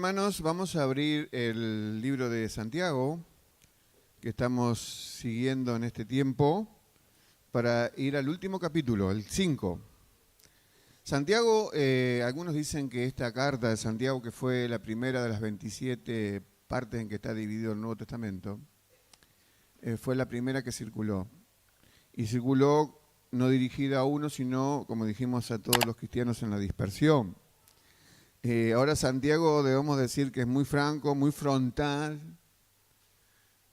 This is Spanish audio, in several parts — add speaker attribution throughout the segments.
Speaker 1: hermanos, vamos a abrir el libro de Santiago, que estamos siguiendo en este tiempo, para ir al último capítulo, el 5. Santiago, algunos dicen que esta carta de Santiago, que fue la primera de las 27 partes en que está dividido el Nuevo Testamento, fue la primera que circuló. Y circuló no dirigida a uno, sino, como dijimos, a todos los cristianos en la dispersión. Ahora Santiago debemos decir que es muy franco, muy frontal.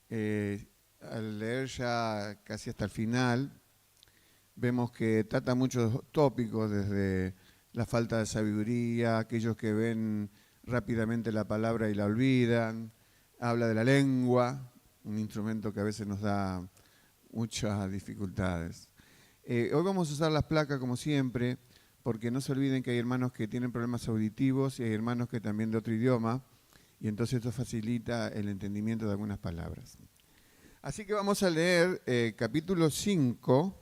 Speaker 1: Al leer ya casi hasta el final, vemos que trata muchos tópicos, desde la falta de sabiduría, aquellos que ven rápidamente la palabra y la olvidan. Habla de la lengua, un instrumento que a veces nos da muchas dificultades. Hoy vamos a usar las placas como siempre, porque no se olviden que hay hermanos que tienen problemas auditivos y hay hermanos que también de otro idioma, y entonces esto facilita el entendimiento de algunas palabras. Así que vamos a leer capítulo 5,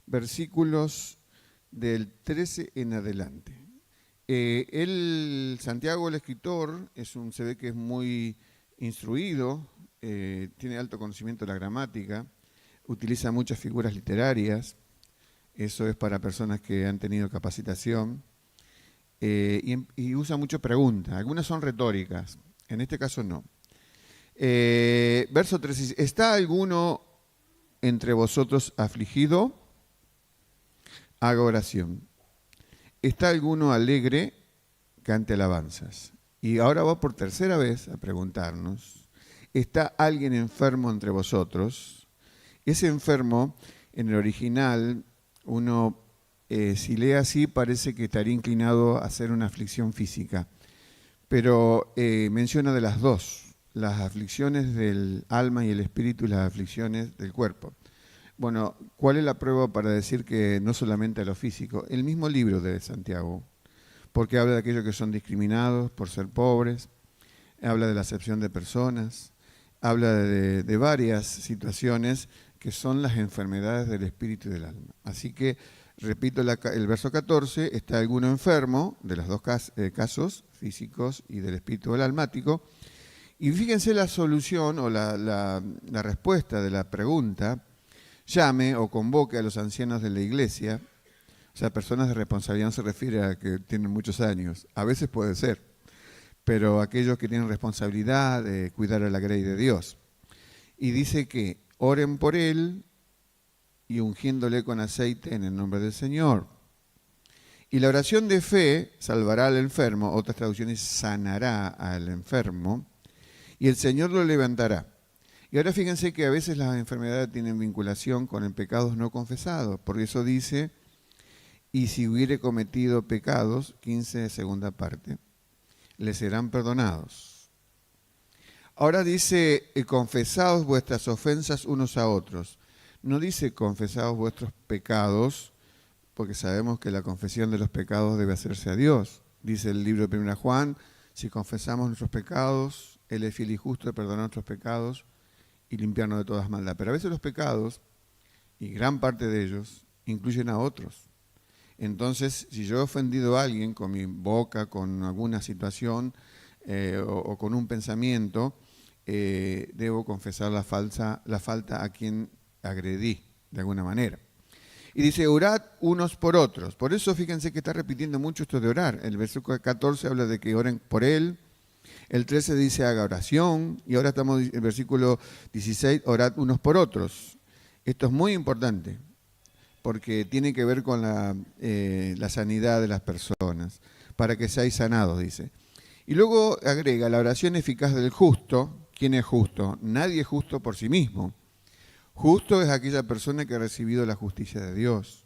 Speaker 1: versículos del 13 en adelante. Santiago, el escritor, se ve que es muy instruido, tiene alto conocimiento de la gramática, utiliza muchas figuras literarias. Eso es para personas que han tenido capacitación. Y usa mucho preguntas. Algunas son retóricas. En este caso no. Verso 13. ¿Está alguno entre vosotros afligido? Haga oración. ¿Está alguno alegre? Cante alabanzas. Y ahora va por tercera vez a preguntarnos: ¿está alguien enfermo entre vosotros? Ese enfermo, en el original, uno, si lee así, parece que estaría inclinado a hacer una aflicción física. Pero menciona de las dos, las aflicciones del alma y el espíritu y las aflicciones del cuerpo. Bueno, ¿cuál es la prueba para decir que no solamente a lo físico? El mismo libro de Santiago, porque habla de aquellos que son discriminados por ser pobres, habla de la acepción de personas, habla de varias situaciones que son las enfermedades del espíritu y del alma. Así que, repito el verso 14, ¿está alguno enfermo? De los dos casos, físicos y del espíritu o del almático. Y fíjense la solución o la respuesta de la pregunta: llame o convoque a los ancianos de la iglesia. O sea, personas de responsabilidad no se refiere a que tienen muchos años, a veces puede ser, pero aquellos que tienen responsabilidad de cuidar a la grey de Dios. Y dice que oren por él y ungiéndole con aceite en el nombre del Señor. Y la oración de fe salvará al enfermo, otras traducciones sanará al enfermo, y el Señor lo levantará. Y ahora fíjense que a veces las enfermedades tienen vinculación con el pecados no confesados. Por eso dice: y si hubiere cometido pecados, 15 segunda parte, le serán perdonados. Ahora dice: confesaos vuestras ofensas unos a otros. No dice confesaos vuestros pecados, porque sabemos que la confesión de los pecados debe hacerse a Dios. Dice el libro de 1 Juan: si confesamos nuestros pecados, Él es fiel y justo de perdonar nuestros pecados y limpiarnos de todas maldad. Pero a veces los pecados, y gran parte de ellos, incluyen a otros. Entonces, si yo he ofendido a alguien con mi boca, con alguna situación o con un pensamiento, debo confesar la falta a quien agredí, de alguna manera. Y dice: orad unos por otros. Por eso fíjense que está repitiendo mucho esto de orar. El versículo 14 habla de que oren por él. El 13 dice: haga oración. Y ahora estamos en el versículo 16: orad unos por otros. Esto es muy importante, porque tiene que ver con la sanidad de las personas, para que seáis sanados, dice. Y luego agrega: la oración eficaz del justo. ¿Quién es justo? Nadie es justo por sí mismo. Justo es aquella persona que ha recibido la justicia de Dios.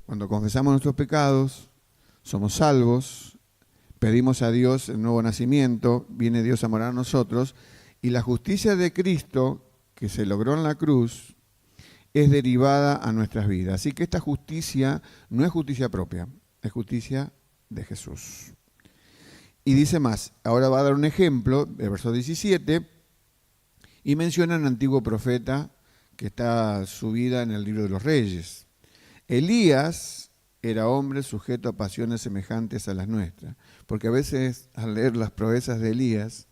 Speaker 1: Cuando confesamos nuestros pecados, somos salvos, pedimos a Dios el nuevo nacimiento, viene Dios a morar a nosotros, y la justicia de Cristo, que se logró en la cruz, es derivada a nuestras vidas. Así que esta justicia no es justicia propia, es justicia de Jesús. Y dice más, ahora va a dar un ejemplo, el verso 17, y menciona a un antiguo profeta que está subida en el libro de los Reyes. Elías era hombre sujeto a pasiones semejantes a las nuestras. Porque a veces al leer las proezas de Elías,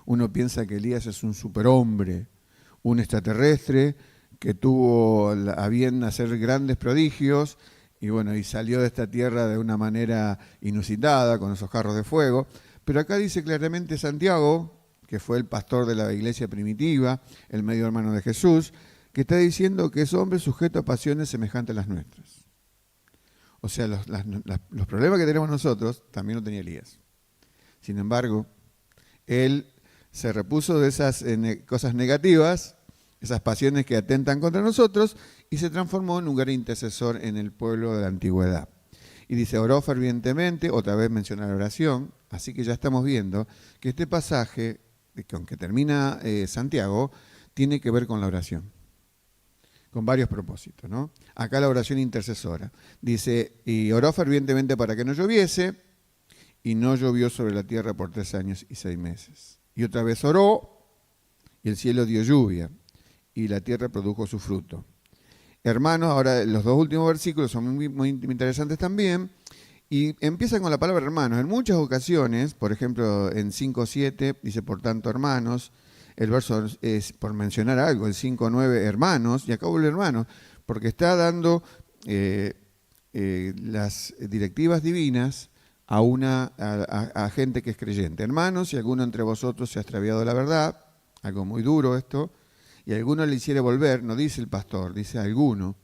Speaker 1: uno piensa que Elías es un superhombre, un extraterrestre que tuvo a bien hacer grandes prodigios y bueno, y salió de esta tierra de una manera inusitada, con esos carros de fuego. Pero acá dice claramente Santiago, que fue el pastor de la iglesia primitiva, el medio hermano de Jesús, que está diciendo que es hombre sujeto a pasiones semejantes a las nuestras. O sea, los problemas que tenemos nosotros también lo tenía Elías. Sin embargo, él se repuso de esas cosas negativas, esas pasiones que atentan contra nosotros, y se transformó en un gran intercesor en el pueblo de la antigüedad. Y dice, oró fervientemente, otra vez menciona la oración, así que ya estamos viendo que este pasaje, que aunque termina Santiago, tiene que ver con la oración, con varios propósitos, ¿no? Acá la oración intercesora. Dice, y oró fervientemente para que no lloviese, y no llovió sobre la tierra por 3 años y 6 meses. Y otra vez oró, y el cielo dio lluvia, y la tierra produjo su fruto. Hermanos, ahora los 2 últimos versículos son muy interesantes también, y empiezan con la palabra hermanos. En muchas ocasiones, por ejemplo, en 5:7 dice, por tanto, hermanos. El verso es, por mencionar algo, el 5:9, hermanos, y acá vuelve hermanos, porque está dando las directivas divinas a gente que es creyente. Hermanos, si alguno entre vosotros se ha extraviado de la verdad, algo muy duro esto, y alguno le hiciere volver, no dice el pastor, dice alguno,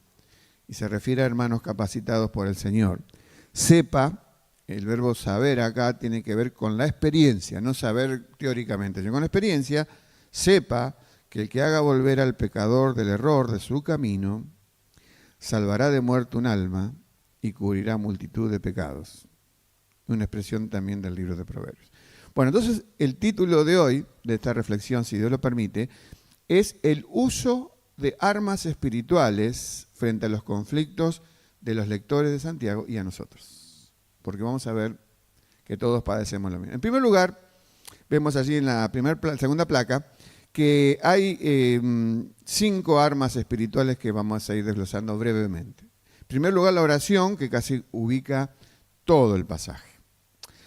Speaker 1: y se refiere a hermanos capacitados por el Señor. Sepa, el verbo saber acá tiene que ver con la experiencia, no saber teóricamente, sino con la experiencia. Sepa que el que haga volver al pecador del error de su camino, salvará de muerte un alma y cubrirá multitud de pecados. Una expresión también del libro de Proverbios. Bueno, entonces el título de hoy, de esta reflexión, si Dios lo permite, es el uso de armas espirituales frente a los conflictos de los lectores de Santiago y a nosotros. Porque vamos a ver que todos padecemos lo mismo. En primer lugar, vemos allí en la segunda placa que hay 5 armas espirituales que vamos a ir desglosando brevemente. En primer lugar, la oración, que casi ubica todo el pasaje.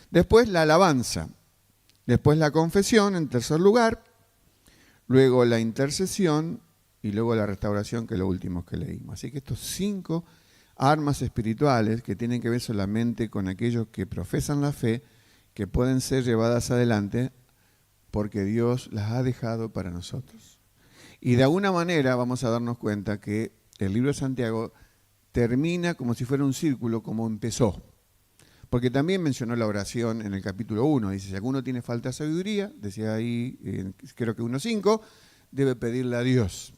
Speaker 1: Después, la alabanza. Después, la confesión, en tercer lugar. Luego, la intercesión. Y luego, la restauración, que es lo último que leímos. Así que estos 5 armas espirituales que tienen que ver solamente con aquellos que profesan la fe, que pueden ser llevadas adelante porque Dios las ha dejado para nosotros. Y de alguna manera vamos a darnos cuenta que el libro de Santiago termina como si fuera un círculo, como empezó. Porque también mencionó la oración en el capítulo 1. Dice, si alguno tiene falta de sabiduría, decía ahí, creo que 1:5, debe pedirle a Dios.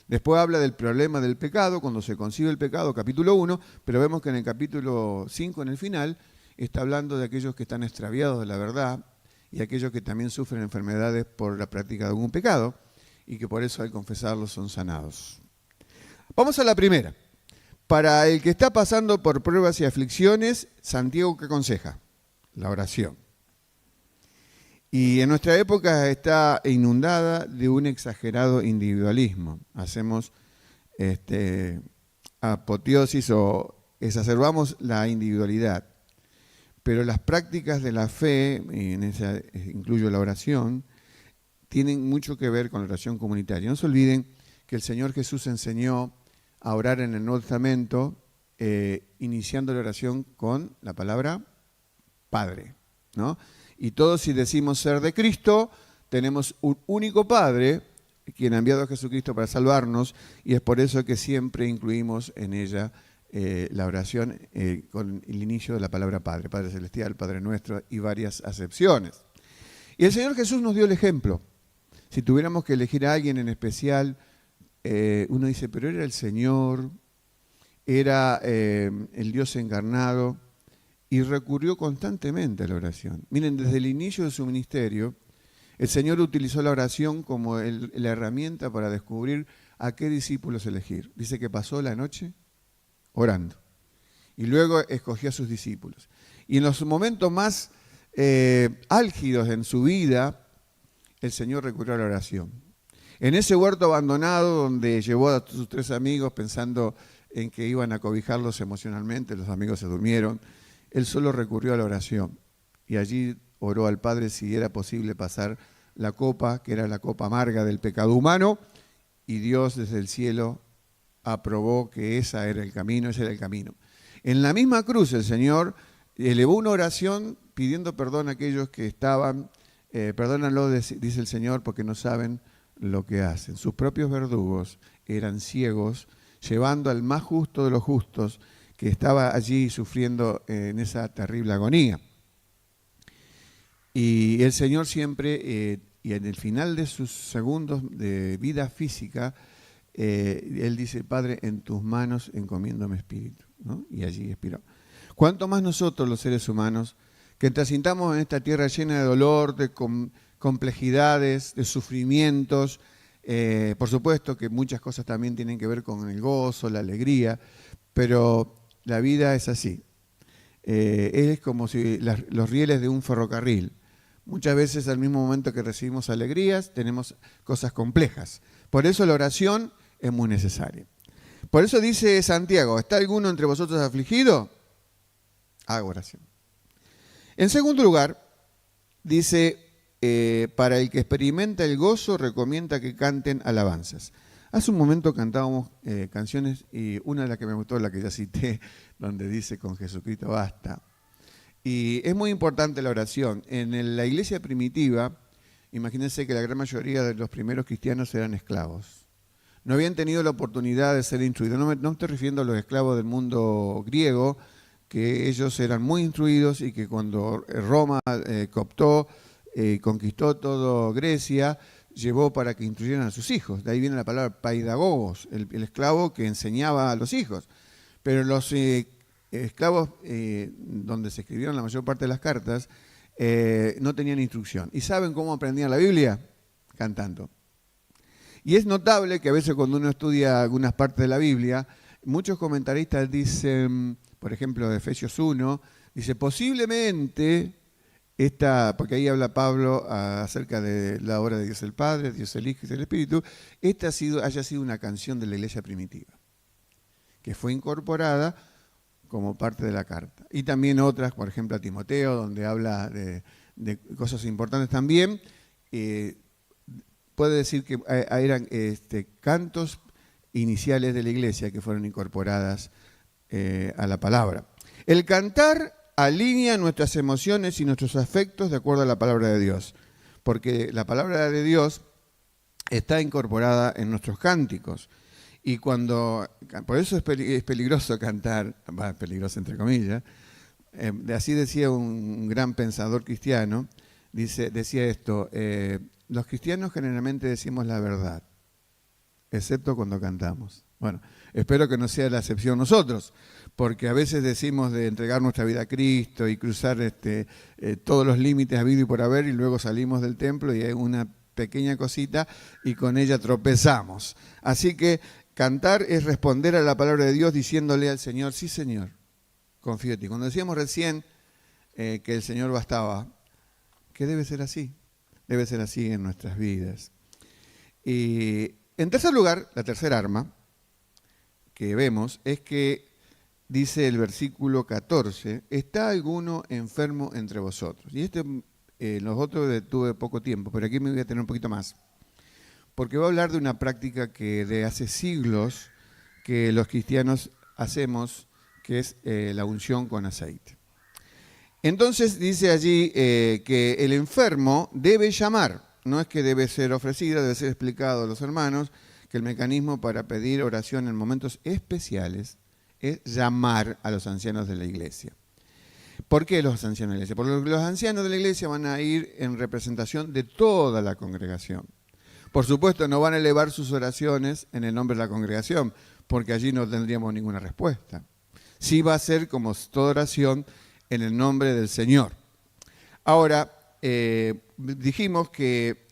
Speaker 1: Después habla del problema del pecado, cuando se concibe el pecado, capítulo 1, pero vemos que en el capítulo 5, en el final, está hablando de aquellos que están extraviados de la verdad, y aquellos que también sufren enfermedades por la práctica de algún pecado y que por eso al confesarlos son sanados. Vamos a la primera. Para el que está pasando por pruebas y aflicciones, Santiago, ¿qué aconseja? La oración. Y en nuestra época está inundada de un exagerado individualismo. Hacemos apoteosis o exacerbamos la individualidad. Pero las prácticas de la fe, en esa incluyo la oración, tienen mucho que ver con la oración comunitaria. No se olviden que el Señor Jesús enseñó a orar en el Nuevo Testamento, iniciando la oración con la palabra Padre, ¿no? Y todos, si decimos ser de Cristo, tenemos un único Padre, quien ha enviado a Jesucristo para salvarnos, y es por eso que siempre incluimos en ella la oración con el inicio de la palabra Padre, Padre Celestial, Padre Nuestro y varias acepciones. Y el Señor Jesús nos dio el ejemplo. Si tuviéramos que elegir a alguien en especial, uno dice, pero era el Señor, era el Dios encarnado, y recurrió constantemente a la oración. Miren, desde el inicio de su ministerio, el Señor utilizó la oración como la herramienta para descubrir a qué discípulos elegir. Dice que pasó la noche orando. Y luego escogió a sus discípulos. Y en los momentos más álgidos en su vida, el Señor recurrió a la oración. En ese huerto abandonado donde llevó a sus 3 amigos pensando en que iban a cobijarlos emocionalmente, los amigos se durmieron, él solo recurrió a la oración y allí oró al Padre si era posible pasar la copa, que era la copa amarga del pecado humano, y Dios desde el cielo aprobó que ese era el camino. En la misma cruz el Señor elevó una oración pidiendo perdón a aquellos que estaban, perdónalo, dice el Señor, porque no saben lo que hacen. Sus propios verdugos eran ciegos, llevando al más justo de los justos, que estaba allí sufriendo en esa terrible agonía. Y el Señor siempre, y en el final de sus segundos de vida física, Él dice: Padre, en tus manos encomiendo mi espíritu, ¿no? Y allí expiró. ¿Cuánto más nosotros, los seres humanos, que transitamos en esta tierra llena de dolor, de complejidades, de sufrimientos? Por supuesto que muchas cosas también tienen que ver con el gozo, la alegría, pero la vida es así. Es como si los rieles de un ferrocarril. Muchas veces al mismo momento que recibimos alegrías, tenemos cosas complejas. Por eso la oración es muy necesaria. Por eso dice Santiago: ¿está alguno entre vosotros afligido? Haga oración. En segundo lugar, dice, para el que experimenta el gozo, recomienda que canten alabanzas. Hace un momento cantábamos canciones, y una de las que me gustó, la que ya cité, donde dice: con Jesucristo basta. Y es muy importante la oración. En la iglesia primitiva, imagínense que la gran mayoría de los primeros cristianos eran esclavos. No habían tenido la oportunidad de ser instruidos. No me estoy refiriendo a los esclavos del mundo griego, que ellos eran muy instruidos y que cuando Roma cooptó, conquistó toda Grecia, llevó para que instruyeran a sus hijos. De ahí viene la palabra paidagogos, el esclavo que enseñaba a los hijos. Pero los esclavos, donde se escribieron la mayor parte de las cartas, no tenían instrucción. ¿Y saben cómo aprendían la Biblia? Cantando. Y es notable que a veces cuando uno estudia algunas partes de la Biblia, muchos comentaristas dicen, por ejemplo, de Efesios 1, dice: posiblemente porque ahí habla Pablo acerca de la obra de Dios el Padre, Dios el Hijo y el Espíritu, haya sido una canción de la iglesia primitiva, que fue incorporada como parte de la carta. Y también otras, por ejemplo, a Timoteo, donde habla de cosas importantes también. Puede decir que eran cantos iniciales de la iglesia que fueron incorporadas a la palabra. El cantar alinea nuestras emociones y nuestros afectos de acuerdo a la palabra de Dios, porque la palabra de Dios está incorporada en nuestros cánticos. Y por eso es peligroso cantar, peligroso entre comillas, así decía un gran pensador cristiano, decía esto: los cristianos generalmente decimos la verdad, excepto cuando cantamos. Bueno, espero que no sea la excepción nosotros, porque a veces decimos de entregar nuestra vida a Cristo y cruzar todos los límites habido y por haber, y luego salimos del templo y hay una pequeña cosita y con ella tropezamos. Así que cantar es responder a la palabra de Dios diciéndole al Señor: sí, Señor, confío en ti. Cuando decíamos recién que el Señor bastaba, que debe ser así en nuestras vidas. Y en tercer lugar, la tercera arma que vemos es que dice el versículo 14: ¿está alguno enfermo entre vosotros? Y los otros tuve poco tiempo, pero aquí me voy a tener un poquito más, porque voy a hablar de una práctica que de hace siglos que los cristianos hacemos, que es la unción con aceite. Entonces dice allí que el enfermo debe llamar, no es que debe ser ofrecido, debe ser explicado a los hermanos, que el mecanismo para pedir oración en momentos especiales es llamar a los ancianos de la iglesia. ¿Por qué los ancianos de la iglesia? Porque los ancianos de la iglesia van a ir en representación de toda la congregación. Por supuesto, no van a elevar sus oraciones en el nombre de la congregación, porque allí no tendríamos ninguna respuesta. Sí va a ser, como toda oración, en el nombre del Señor. Ahora, dijimos que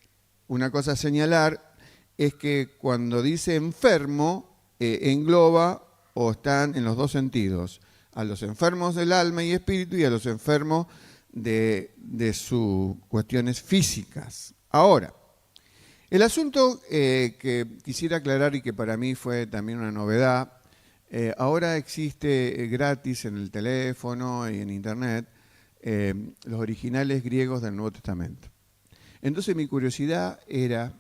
Speaker 1: una cosa a señalar es que cuando dice enfermo, engloba o están en los dos sentidos: a los enfermos del alma y espíritu y a los enfermos de sus cuestiones físicas. Ahora, el asunto que quisiera aclarar y que para mí fue también una novedad, Ahora existe gratis en el teléfono y en internet los originales griegos del Nuevo Testamento. Entonces mi curiosidad era,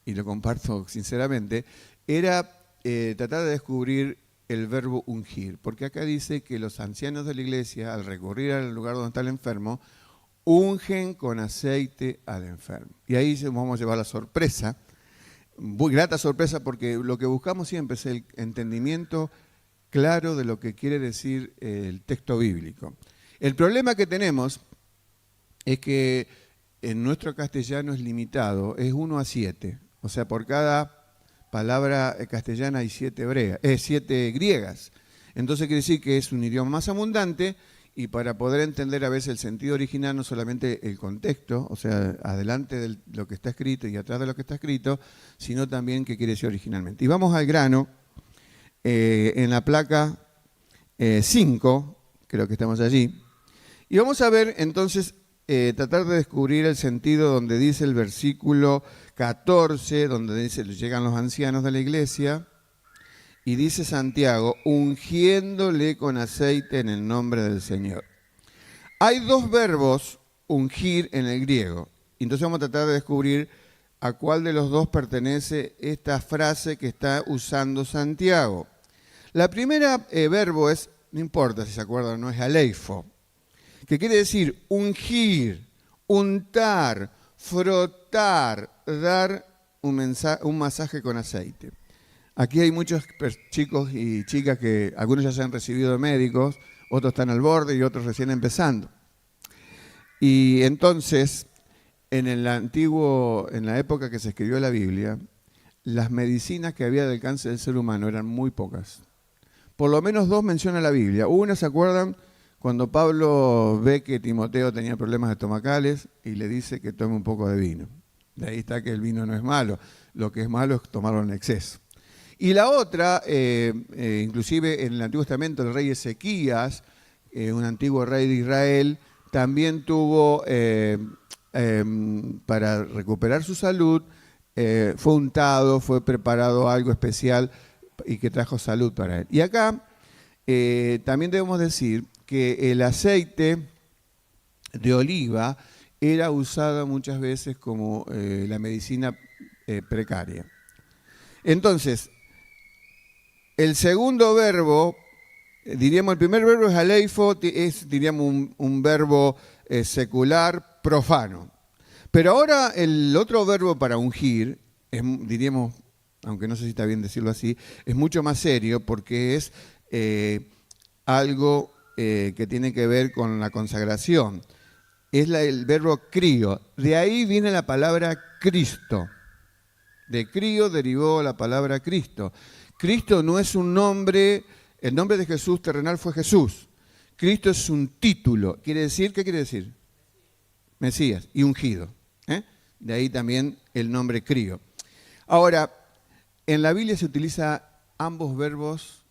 Speaker 1: y lo comparto sinceramente, era tratar de descubrir el verbo ungir, porque acá dice que los ancianos de la iglesia, al recurrir al lugar donde está el enfermo, ungen con aceite al enfermo. Y ahí vamos a llevar la sorpresa, muy grata sorpresa, porque lo que buscamos siempre es el entendimiento claro de lo que quiere decir el texto bíblico. El problema que tenemos es que en nuestro castellano es limitado, es 1 a 7, o sea, por cada palabra castellana hay 7 griegas. Entonces quiere decir que es un idioma más abundante y para poder entender a veces el sentido original, no solamente el contexto, o sea, adelante de lo que está escrito y atrás de lo que está escrito, sino también qué quiere decir originalmente. Y vamos al grano, en la placa 5, creo que estamos allí, y vamos a ver entonces, tratar de descubrir el sentido donde dice el versículo 14, donde dice, llegan los ancianos de la iglesia, y dice Santiago, ungiéndole con aceite en el nombre del Señor. Hay 2 verbos, ungir, en el griego. Entonces vamos a tratar de descubrir a cuál de los 2 pertenece esta frase que está usando Santiago. La primera verbo es, no importa si se acuerdan, no es aleifo, que quiere decir ungir, untar, frotar, dar un masaje con aceite. Aquí hay muchos chicos y chicas que algunos ya se han recibido de médicos, otros están al borde y otros recién empezando. Y entonces, en la época que se escribió la Biblia, las medicinas que había de alcance del ser humano eran muy pocas. Por lo menos 2 menciona la Biblia. Una, ¿se acuerdan? Cuando Pablo ve que Timoteo tenía problemas estomacales y le dice que tome un poco de vino. De ahí está que el vino no es malo. Lo que es malo es tomarlo en exceso. Y la otra, inclusive en el Antiguo Testamento, el rey Ezequías, un antiguo rey de Israel, también tuvo, para recuperar su salud, fue untado, fue preparado algo especial y que trajo salud para él. Y acá también debemos decir que el aceite de oliva era usado muchas veces como la medicina precaria. Entonces, el segundo verbo, diríamos, el primer verbo es aleifo, es, diríamos, un verbo secular, profano. Pero ahora el otro verbo para ungir, diríamos, aunque no sé si está bien decirlo así, es mucho más serio porque es algo que tiene que ver con la consagración. Es el verbo crío. De ahí viene la palabra Cristo. De crío derivó la palabra Cristo. Cristo no es un nombre, el nombre de Jesús terrenal fue Jesús. Cristo es un título. ¿Quiere decir? ¿Qué quiere decir? Mesías y ungido. De ahí también el nombre crío. Ahora, en la Biblia se utiliza ambos verbos,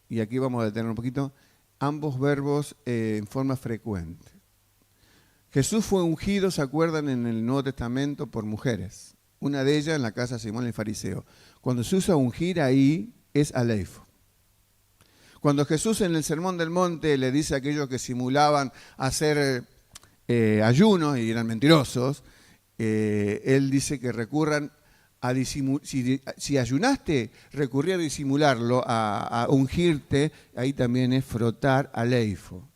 Speaker 1: y aquí vamos a detener un poquito, ambos verbos en forma frecuente. Jesús fue ungido, ¿se acuerdan? En el Nuevo Testamento por mujeres. Una de ellas en la casa de Simón el fariseo. Cuando se usa ungir ahí es aleifo. Cuando Jesús en el Sermón del Monte le dice a aquellos que simulaban hacer ayunos y eran mentirosos, él dice que recurran a disimular. Si ayunaste, recurrir a disimularlo, a ungirte, ahí también es frotar aleifo.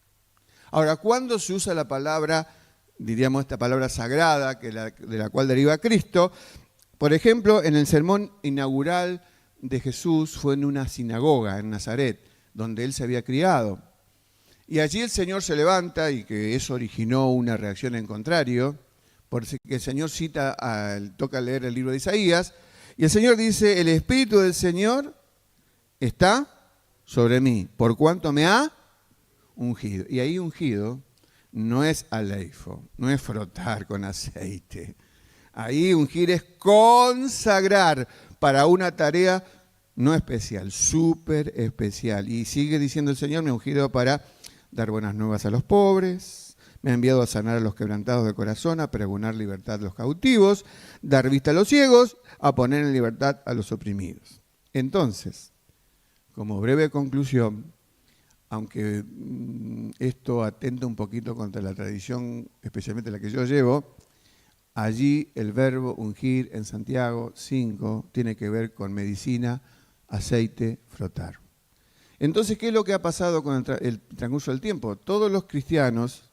Speaker 1: Ahora, ¿cuándo se usa la palabra, diríamos esta palabra sagrada, de la cual deriva Cristo? Por ejemplo, en el sermón inaugural de Jesús fue en una sinagoga en Nazaret, donde él se había criado. Y allí el Señor se levanta, y que eso originó una reacción en contrario, porque el Señor toca leer el libro de Isaías, y el Señor dice, el Espíritu del Señor está sobre mí, por cuanto me ha ungido. Y ahí ungido no es aleifo, no es frotar con aceite. Ahí ungir es consagrar para una tarea no especial, súper especial. Y sigue diciendo el Señor, me ha ungido para dar buenas nuevas a los pobres, me ha enviado a sanar a los quebrantados de corazón, a pregonar libertad a los cautivos, dar vista a los ciegos, a poner en libertad a los oprimidos. Entonces, como breve conclusión, aunque esto atenta un poquito contra la tradición, especialmente la que yo llevo, allí el verbo ungir en Santiago 5 tiene que ver con medicina, aceite, frotar. Entonces, ¿qué es lo que ha pasado con el transcurso del tiempo? Todos los cristianos,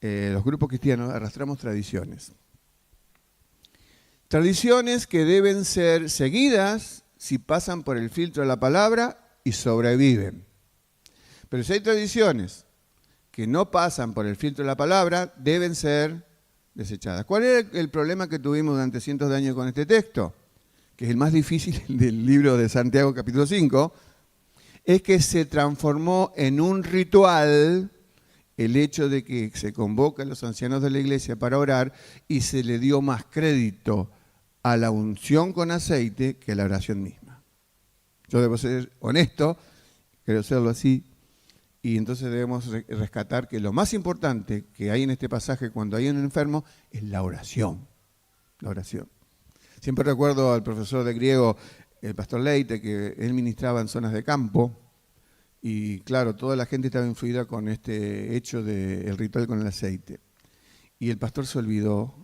Speaker 1: los grupos cristianos, arrastramos tradiciones. Tradiciones que deben ser seguidas si pasan por el filtro de la palabra y sobreviven. Pero si hay tradiciones que no pasan por el filtro de la palabra, deben ser desechadas. ¿Cuál era el problema que tuvimos durante cientos de años con este texto? Que es el más difícil del libro de Santiago capítulo 5, es que se transformó en un ritual el hecho de que se convoca a los ancianos de la iglesia para orar y se le dio más crédito a la unción con aceite que a la oración misma. Yo debo ser honesto, quiero serlo así, y entonces debemos rescatar que lo más importante que hay en este pasaje cuando hay un enfermo es la oración. La oración. Siempre recuerdo al profesor de griego, el pastor Leite, que él ministraba en zonas de campo, y claro, toda la gente estaba influida con este hecho del ritual con el aceite. Y el pastor se olvidó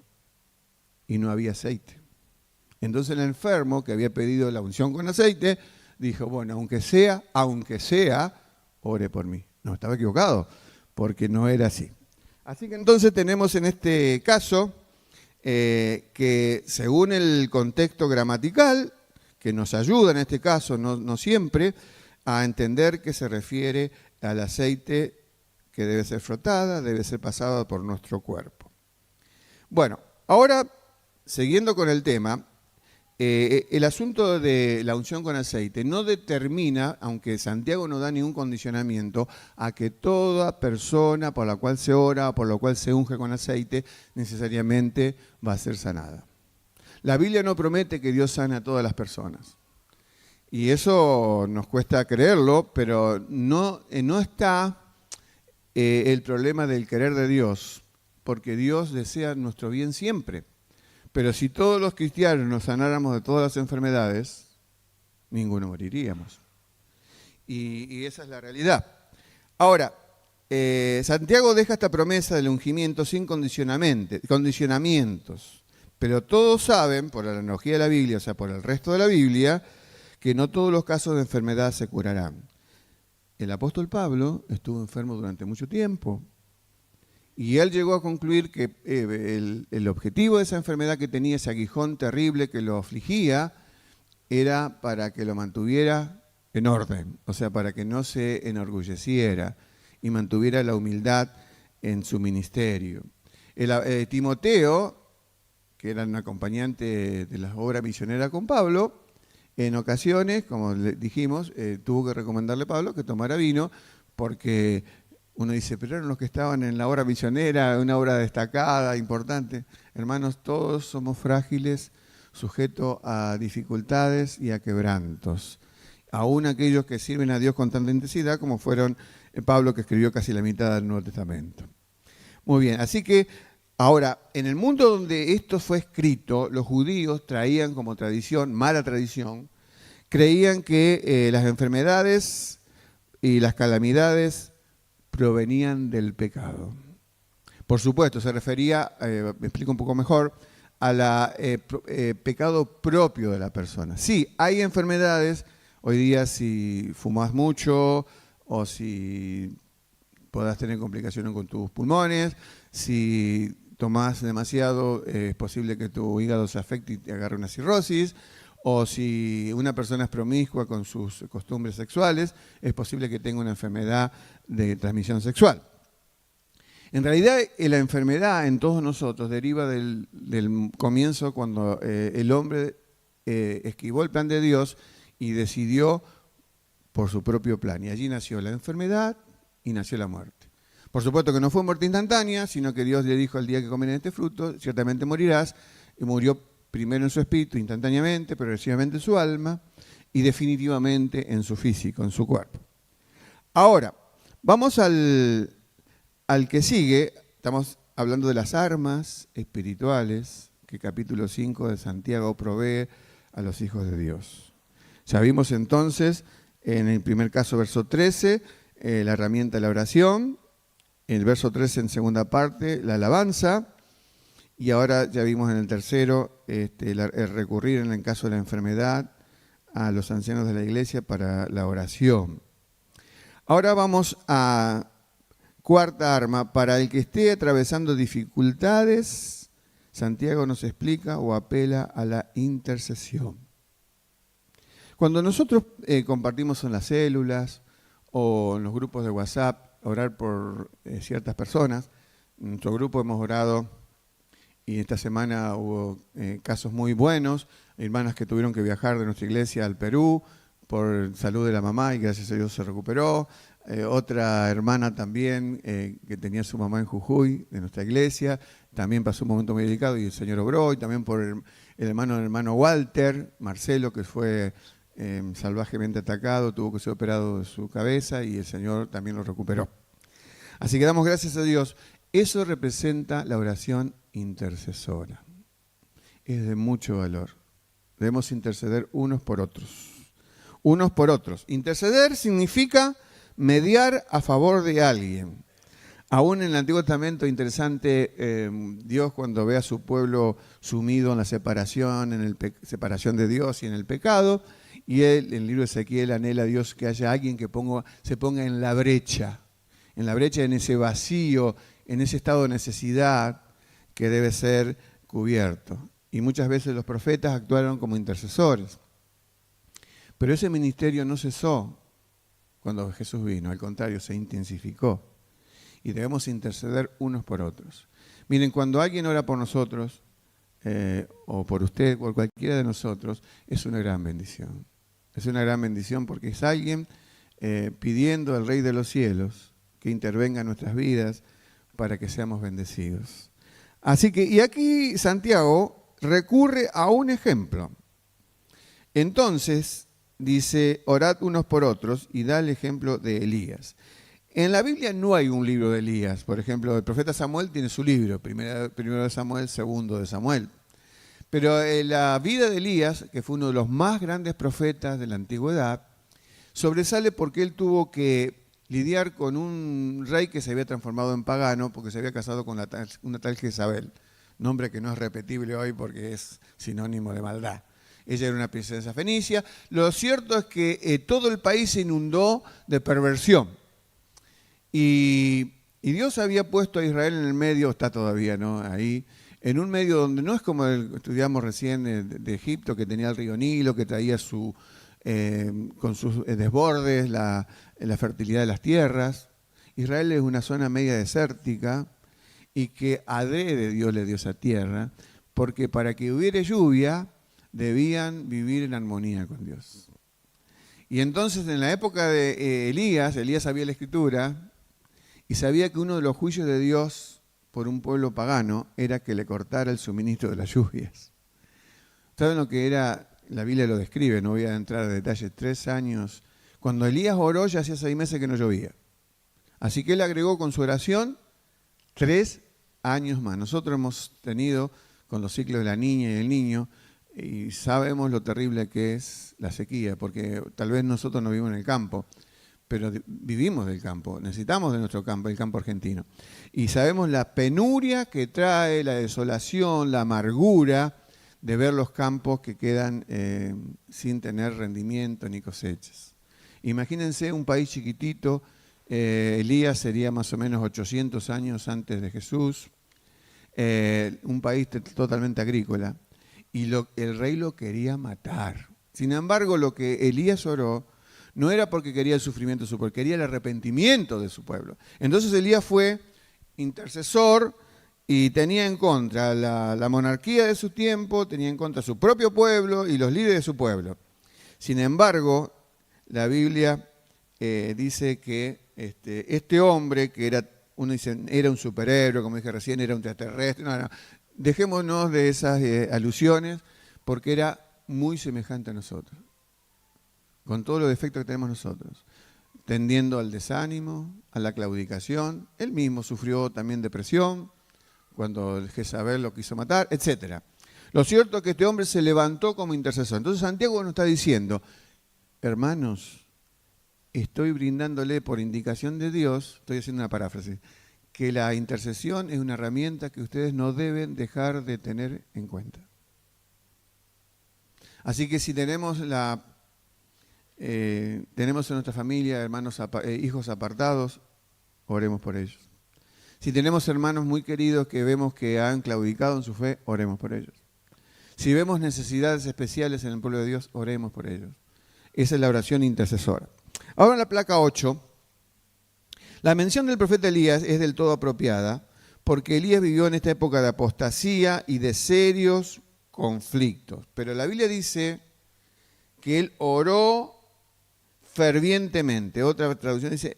Speaker 1: y no había aceite. Entonces el enfermo, que había pedido la unción con aceite, dijo, bueno, aunque sea, ore por mí. No, estaba equivocado, porque no era así. Así que entonces tenemos en este caso que según el contexto gramatical, que nos ayuda en este caso, no siempre, a entender que se refiere al aceite que debe ser frotada, debe ser pasado por nuestro cuerpo. Bueno, ahora, siguiendo con el tema, el asunto de la unción con aceite no determina, aunque Santiago no da ningún condicionamiento, a que toda persona por la cual se ora o por la cual se unge con aceite necesariamente va a ser sanada. La Biblia no promete que Dios sana a todas las personas. Y eso nos cuesta creerlo, pero no está el problema del querer de Dios, porque Dios desea nuestro bien siempre. Pero si todos los cristianos nos sanáramos de todas las enfermedades, ninguno moriríamos. Y esa es la realidad. Ahora, Santiago deja esta promesa del ungimiento sin condicionamientos. Pero todos saben, por la analogía de la Biblia, o sea, por el resto de la Biblia, que no todos los casos de enfermedad se curarán. El apóstol Pablo estuvo enfermo durante mucho tiempo. Y él llegó a concluir que el objetivo de esa enfermedad que tenía, ese aguijón terrible que lo afligía, era para que lo mantuviera en orden, o sea, para que no se enorgulleciera y mantuviera la humildad en su ministerio. Timoteo, que era un acompañante de las obras misioneras con Pablo, en ocasiones, como le dijimos, tuvo que recomendarle a Pablo que tomara vino, porque uno dice, pero eran los que estaban en la obra misionera, una obra destacada, importante. Hermanos, todos somos frágiles, sujetos a dificultades y a quebrantos. Aún aquellos que sirven a Dios con tanta intensidad, como fueron Pablo, que escribió casi la mitad del Nuevo Testamento. Muy bien, así que ahora, en el mundo donde esto fue escrito, los judíos traían como tradición, mala tradición, creían que las enfermedades y las calamidades provenían del pecado. Por supuesto, se refería, me explico un poco mejor, al pecado propio de la persona. Sí, hay enfermedades, hoy día si fumas mucho o si podás tener complicaciones con tus pulmones, si tomás demasiado, es posible que tu hígado se afecte y te agarre una cirrosis, o si una persona es promiscua con sus costumbres sexuales, es posible que tenga una enfermedad de transmisión sexual. En realidad, la enfermedad en todos nosotros deriva del comienzo cuando el hombre esquivó el plan de Dios y decidió por su propio plan. Y allí nació la enfermedad y nació la muerte. Por supuesto que no fue muerte instantánea, sino que Dios le dijo al día que comen este fruto, ciertamente morirás, y murió primero en su espíritu, instantáneamente, progresivamente en su alma y definitivamente en su físico, en su cuerpo. Ahora, vamos al que sigue. Estamos hablando de las armas espirituales que capítulo 5 de Santiago provee a los hijos de Dios. Ya vimos entonces En el primer caso, verso 13, la herramienta de la oración. En el verso 13, en segunda parte, la alabanza. Y ahora ya vimos en el tercero el recurrir en el caso de la enfermedad a los ancianos de la iglesia para la oración. Ahora vamos a cuarta arma. Para el que esté atravesando dificultades, Santiago nos explica o apela a la intercesión. Cuando nosotros compartimos en las células o en los grupos de WhatsApp, orar por ciertas personas, en nuestro grupo hemos orado y esta semana hubo casos muy buenos, hermanas que tuvieron que viajar de nuestra iglesia al Perú por salud de la mamá y gracias a Dios se recuperó. Otra hermana también que tenía a su mamá en Jujuy, de nuestra iglesia, también pasó un momento muy delicado y el Señor obró. Y también por el hermano Walter, Marcelo, que fue salvajemente atacado, tuvo que ser operado de su cabeza y el Señor también lo recuperó. Así que damos gracias a Dios. Eso representa la oración intercesora. Es de mucho valor. Debemos interceder unos por otros. Unos por otros. Interceder significa mediar a favor de alguien. Aún en el Antiguo Testamento, interesante, Dios cuando ve a su pueblo sumido en la separación, separación de Dios y en el pecado, y él, en el libro de Ezequiel, anhela a Dios que haya alguien que se ponga en la brecha, en ese vacío, en ese estado de necesidad que debe ser cubierto. Y muchas veces los profetas actuaron como intercesores. Pero ese ministerio no cesó cuando Jesús vino, al contrario, se intensificó. Y debemos interceder unos por otros. Miren, cuando alguien ora por nosotros, o por usted, por cualquiera de nosotros, es una gran bendición. Es una gran bendición porque es alguien pidiendo al Rey de los cielos que intervenga en nuestras vidas para que seamos bendecidos. Así que, y aquí Santiago recurre a un ejemplo. Entonces, dice, orad unos por otros y da el ejemplo de Elías. En la Biblia no hay un libro de Elías. Por ejemplo, el profeta Samuel tiene su libro, primero de Samuel, segundo de Samuel. Pero la vida de Elías, que fue uno de los más grandes profetas de la antigüedad, sobresale porque él tuvo que lidiar con un rey que se había transformado en pagano porque se había casado con una tal Jezabel, nombre que no es repetible hoy porque es sinónimo de maldad. Ella era una princesa fenicia. Lo cierto es que todo el país se inundó de perversión. Y Dios había puesto a Israel en el medio, está todavía, ¿no? Ahí, en un medio donde no es como estudiamos recién de Egipto, que tenía el río Nilo, que traía con sus desbordes la fertilidad de las tierras. Israel es una zona media desértica y que adrede Dios le dio esa tierra, porque para que hubiera lluvia debían vivir en armonía con Dios. Y entonces en la época de Elías sabía la Escritura y sabía que uno de los juicios de Dios por un pueblo pagano era que le cortara el suministro de las lluvias. ¿Saben lo que era? La Biblia lo describe, no voy a entrar en detalles. 3 años. Cuando Elías oró ya hacía 6 meses que no llovía. Así que él agregó con su oración 3 años más. Nosotros hemos tenido con los ciclos de la niña y el niño y sabemos lo terrible que es la sequía, porque tal vez nosotros no vivimos en el campo, pero vivimos del campo, necesitamos de nuestro campo, el campo argentino. Y sabemos la penuria que trae, la desolación, la amargura de ver los campos que quedan sin tener rendimiento ni cosechas. Imagínense un país chiquitito, Elías sería más o menos 800 años antes de Jesús, un país totalmente agrícola, y el rey lo quería matar. Sin embargo, lo que Elías oró no era porque quería el sufrimiento de su pueblo, quería el arrepentimiento de su pueblo. Entonces Elías fue intercesor y tenía en contra la monarquía de su tiempo, tenía en contra su propio pueblo y los líderes de su pueblo. Sin embargo, la Biblia dice que este hombre, que uno dice, era un superhéroe, como dije recién, era un extraterrestre, no, dejémonos de esas alusiones, porque era muy semejante a nosotros, con todos los defectos que tenemos nosotros, tendiendo al desánimo, a la claudicación. Él mismo sufrió también depresión, cuando el Jezabel lo quiso matar, etc. Lo cierto es que este hombre se levantó como intercesor. Entonces Santiago nos está diciendo, hermanos, estoy brindándole por indicación de Dios, estoy haciendo una paráfrasis, que la intercesión es una herramienta que ustedes no deben dejar de tener en cuenta. Así que si tenemos tenemos en nuestra familia hermanos, hijos apartados, oremos por ellos. Si tenemos hermanos muy queridos que vemos que han claudicado en su fe, oremos por ellos. Si vemos necesidades especiales en el pueblo de Dios, oremos por ellos. Esa es la oración intercesora. Ahora en la placa 8, la mención del profeta Elías es del todo apropiada porque Elías vivió en esta época de apostasía y de serios conflictos. Pero la Biblia dice que él oró fervientemente. Otra traducción dice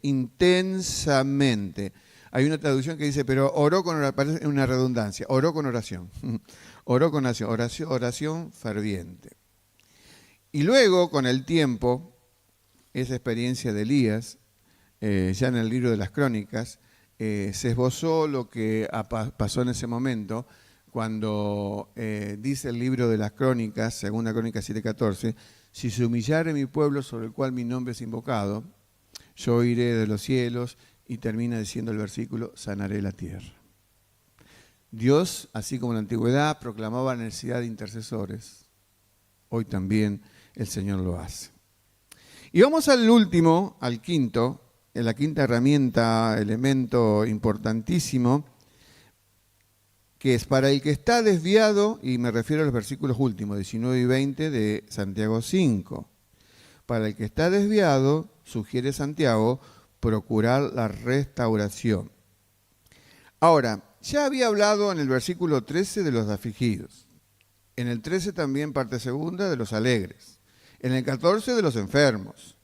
Speaker 1: intensamente. Hay una traducción que dice, pero oró con oración, parece una redundancia, oró con oración. Oró con oración ferviente. Y luego, con el tiempo, esa experiencia de Elías, ya en el libro de las Crónicas, se esbozó lo que pasó en ese momento, cuando dice el libro de las Crónicas, segunda Crónica 7:14, si se humillare mi pueblo sobre el cual mi nombre es invocado, yo iré de los cielos, y termina diciendo el versículo, sanaré la tierra. Dios, así como en la antigüedad, proclamaba la necesidad de intercesores. Hoy también el Señor lo hace. Y vamos al último, al quinto, en la quinta herramienta, elemento importantísimo, que es para el que está desviado, y me refiero a los versículos últimos, 19 y 20 de Santiago 5. Para el que está desviado, sugiere Santiago, procurar la restauración. Ahora, ya había hablado en el versículo 13 de los afligidos. En el 13 también parte segunda de los alegres. En el 14 de los enfermos.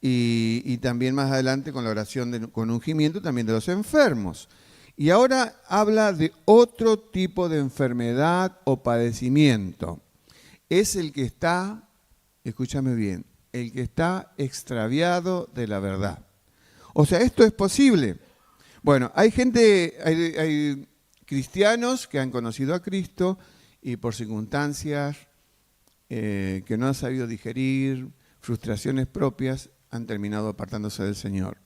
Speaker 1: Y también más adelante con la oración con ungimiento también de los enfermos. Y ahora habla de otro tipo de enfermedad o padecimiento. Es el que está, escúchame bien, el que está extraviado de la verdad. O sea, esto es posible. Bueno, hay cristianos que han conocido a Cristo y por circunstancias que no han sabido digerir, frustraciones propias, han terminado apartándose del Señor.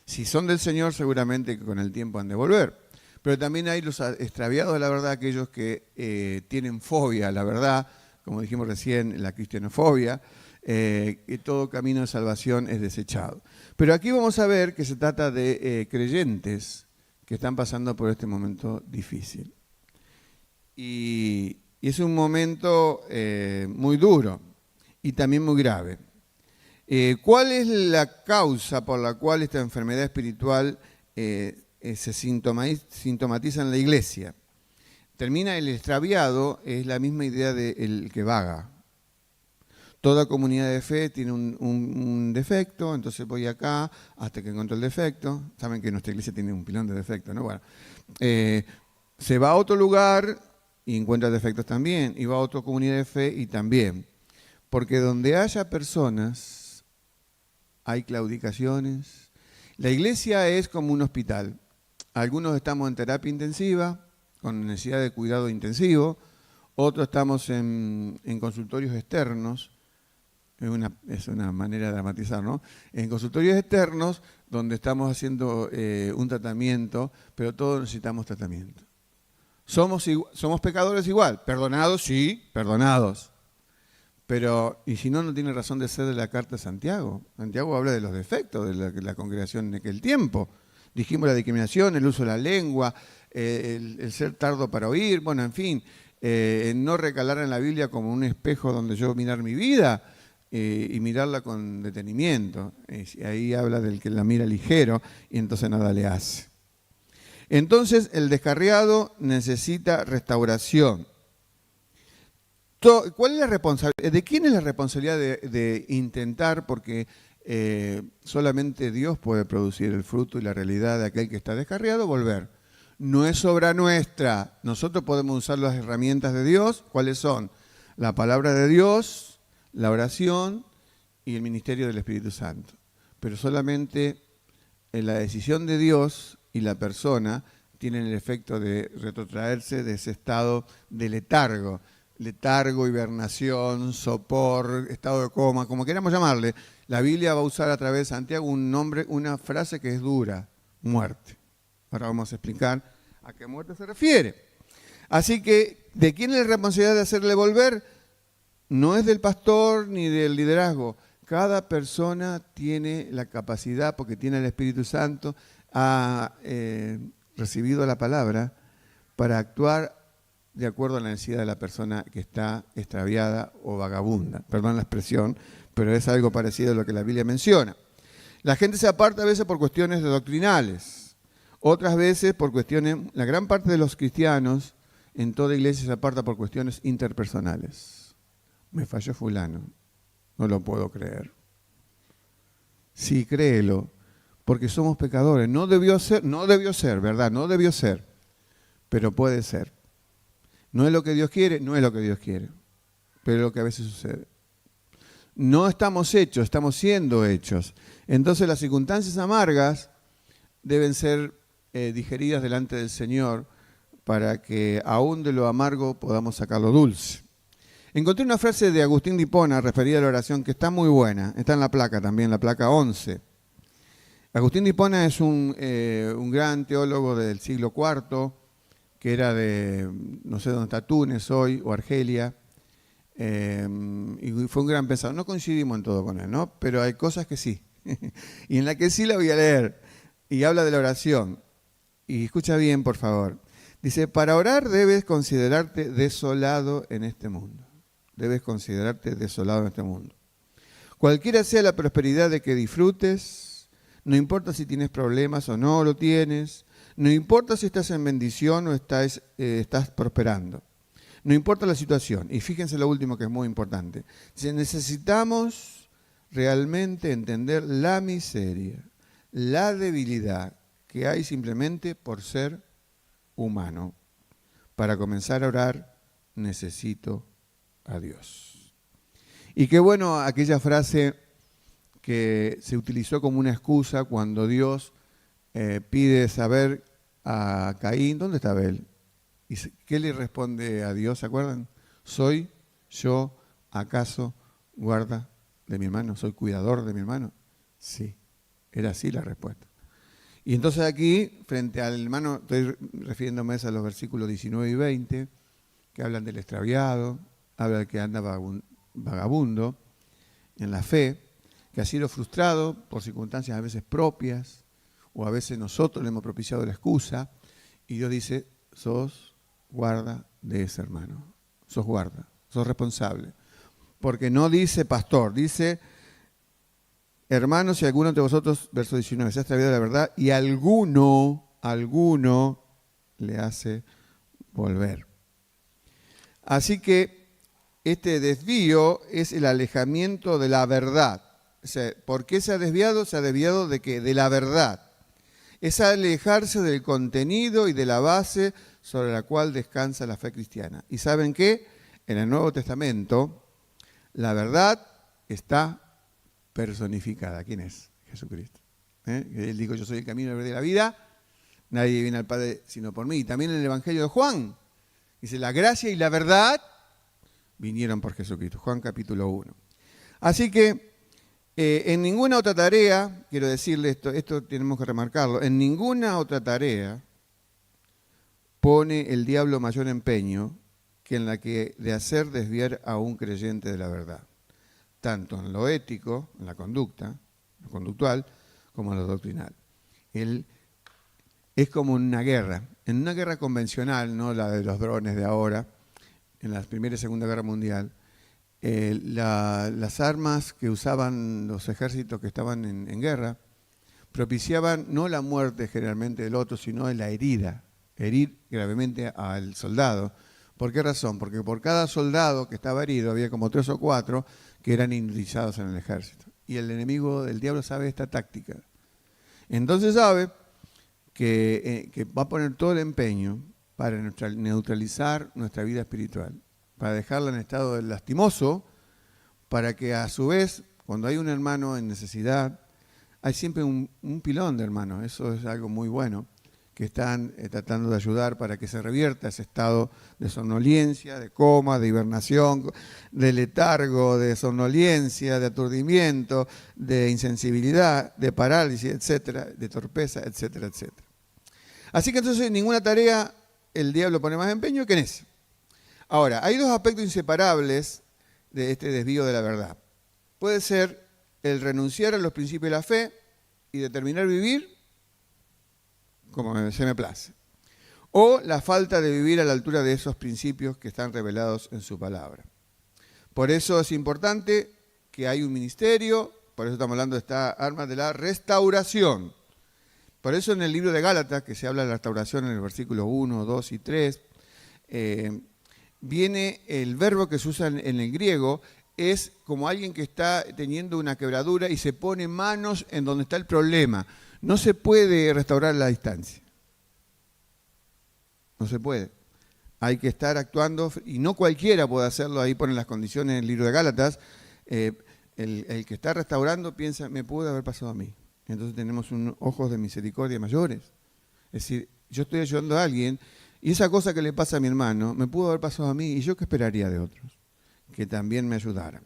Speaker 1: Si son del Señor, seguramente con el tiempo han de volver. Pero también hay los extraviados de la verdad, aquellos que tienen fobia a la verdad, como dijimos recién, la cristianofobia, que todo camino de salvación es desechado. Pero aquí vamos a ver que se trata de creyentes que están pasando por este momento difícil. Y es un momento muy duro y también muy grave. ¿Cuál es la causa por la cual esta enfermedad espiritual se sintomatiza en la iglesia? Termina el extraviado, es la misma idea del que vaga. Toda comunidad de fe tiene un defecto, entonces voy acá hasta que encuentro el defecto. Saben que nuestra iglesia tiene un pilón de defectos, ¿no? Bueno, se va a otro lugar y encuentra defectos también, y va a otra comunidad de fe y también. Porque donde haya personas, hay claudicaciones. La iglesia es como un hospital. Algunos estamos en terapia intensiva, con necesidad de cuidado intensivo. Otros estamos en consultorios externos. Es una manera de dramatizar, ¿no? En consultorios externos, donde estamos haciendo un tratamiento, pero todos necesitamos tratamiento. Somos pecadores igual, perdonados, sí, perdonados. Pero, ¿y si no tiene razón de ser de la carta de Santiago? Santiago habla de los defectos de la congregación en aquel tiempo. Dijimos la discriminación, el uso de la lengua, el ser tardo para oír, bueno, en fin, no recalar en la Biblia como un espejo donde yo mirar mi vida, y mirarla con detenimiento. Ahí habla del que la mira ligero y entonces nada le hace. Entonces el descarriado necesita restauración. ¿Cuál es la responsabilidad? ¿De quién es la responsabilidad de intentar? Porque solamente Dios puede producir el fruto y la realidad de aquel que está descarriado, volver. No es obra nuestra. Nosotros podemos usar las herramientas de Dios. ¿Cuáles son? La palabra de Dios, la oración y el ministerio del Espíritu Santo. Pero solamente en la decisión de Dios y la persona tienen el efecto de retrotraerse de ese estado de letargo, hibernación, sopor, estado de coma, como queramos llamarle. La Biblia va a usar a través de Santiago una frase que es dura, muerte. Ahora vamos a explicar a qué muerte se refiere. Así que, ¿de quién es la responsabilidad de hacerle volver? No es del pastor ni del liderazgo. Cada persona tiene la capacidad, porque tiene el Espíritu Santo, ha recibido la palabra para actuar de acuerdo a la necesidad de la persona que está extraviada o vagabunda. Perdón la expresión, pero es algo parecido a lo que la Biblia menciona. La gente se aparta a veces por cuestiones doctrinales, otras veces por cuestiones, la gran parte de los cristianos en toda iglesia se aparta por cuestiones interpersonales. Me falló fulano, no lo puedo creer. Sí, créelo, porque somos pecadores. No debió ser, ¿verdad? No debió ser, pero puede ser. No es lo que Dios quiere, no es lo que Dios quiere, pero es lo que a veces sucede. No estamos hechos, estamos siendo hechos. Entonces las circunstancias amargas deben ser digeridas delante del Señor para que aún de lo amargo podamos sacar lo dulce. Encontré una frase de Agustín de Hipona referida a la oración que está muy buena, está en la placa también, la placa 11. Agustín de Hipona es un gran teólogo del siglo IV, que era de, no sé dónde está, Túnez hoy, o Argelia, y fue un gran pensador. No coincidimos en todo con él, ¿no? Pero hay cosas que sí, y en la que sí la voy a leer, y habla de la oración. Y escucha bien, por favor. Dice, para orar debes considerarte desolado en este mundo. Debes considerarte desolado en este mundo. Cualquiera sea la prosperidad de que disfrutes, no importa si tienes problemas o no lo tienes, no importa si estás en bendición o estás prosperando, no importa la situación. Y fíjense lo último que es muy importante. Dice, necesitamos realmente entender la miseria, la debilidad que hay simplemente por ser humano. Para comenzar a orar, necesito a Dios. Y qué bueno aquella frase que se utilizó como una excusa cuando Dios pide saber a Caín, ¿dónde está Abel? ¿Y qué le responde a Dios? ¿Se acuerdan? ¿Soy yo acaso guarda de mi hermano? ¿Soy cuidador de mi hermano? Sí, era así la respuesta. Y entonces aquí, frente al hermano, estoy refiriéndome a los versículos 19 y 20, que hablan del extraviado, habla del que anda vagabundo en la fe, que ha sido frustrado por circunstancias a veces propias, o a veces nosotros le hemos propiciado la excusa, y Dios dice, sos guarda de ese hermano, sos guarda, sos responsable. Porque no dice pastor, dice hermanos, si alguno de vosotros, verso 19, se ha extraviado de la verdad, y alguno le hace volver. Así que este desvío es el alejamiento de la verdad. O sea, ¿por qué se ha desviado? Se ha desviado de qué? De la verdad. Es alejarse del contenido y de la base sobre la cual descansa la fe cristiana. ¿Y saben qué? En el Nuevo Testamento, la verdad está personificada. ¿Quién es? Jesucristo. Él dijo, yo soy el camino, la verdad y la vida. Nadie viene al Padre sino por mí. Y también en el Evangelio de Juan, dice, la gracia y la verdad vinieron por Jesucristo. Juan capítulo 1. Así que en ninguna otra tarea, quiero decirle esto tenemos que remarcarlo, en ninguna otra tarea pone el diablo mayor empeño que en la que de hacer desviar a un creyente de la verdad, tanto en lo ético, en la conducta, lo conductual, como en lo doctrinal. Él es como una guerra, en una guerra convencional, no la de los drones de ahora, en la Primera y Segunda Guerra Mundial, las armas que usaban los ejércitos que estaban en guerra propiciaban no la muerte generalmente del otro, sino la herida, herir gravemente al soldado. ¿Por qué razón? Porque por cada soldado que estaba herido había como 3 o 4 que eran inutilizados en el ejército. Y el enemigo del diablo sabe esta táctica. Entonces sabe que va a poner todo el empeño para neutralizar nuestra vida espiritual, para dejarla en estado lastimoso, para que a su vez, cuando hay un hermano en necesidad, hay siempre un pilón de hermano, eso es algo muy bueno, que están tratando de ayudar para que se revierta ese estado de somnolencia, de coma, de hibernación, de letargo, de somnolencia, de aturdimiento, de insensibilidad, de parálisis, etcétera, de torpeza, etcétera, etcétera. Así que entonces en ninguna tarea el diablo pone más empeño que en eso. Ahora, hay dos aspectos inseparables de este desvío de la verdad. Puede ser el renunciar a los principios de la fe y determinar vivir como se me place. O la falta de vivir a la altura de esos principios que están revelados en su palabra. Por eso es importante que hay un ministerio, por eso estamos hablando de esta arma de la restauración. Por eso en el libro de Gálatas, que se habla de la restauración en el versículo 1, 2 y 3, viene el verbo que se usa en el griego, es como alguien que está teniendo una quebradura y se pone manos en donde está el problema. No se puede restaurar a la distancia. No se puede. Hay que estar actuando, y no cualquiera puede hacerlo. Ahí ponen las condiciones en el libro de Gálatas. El que está restaurando piensa, me pudo haber pasado a mí. Entonces tenemos ojos de misericordia mayores. Es decir, yo estoy ayudando a alguien y esa cosa que le pasa a mi hermano me pudo haber pasado a mí, y yo qué esperaría de otros, que también me ayudaran.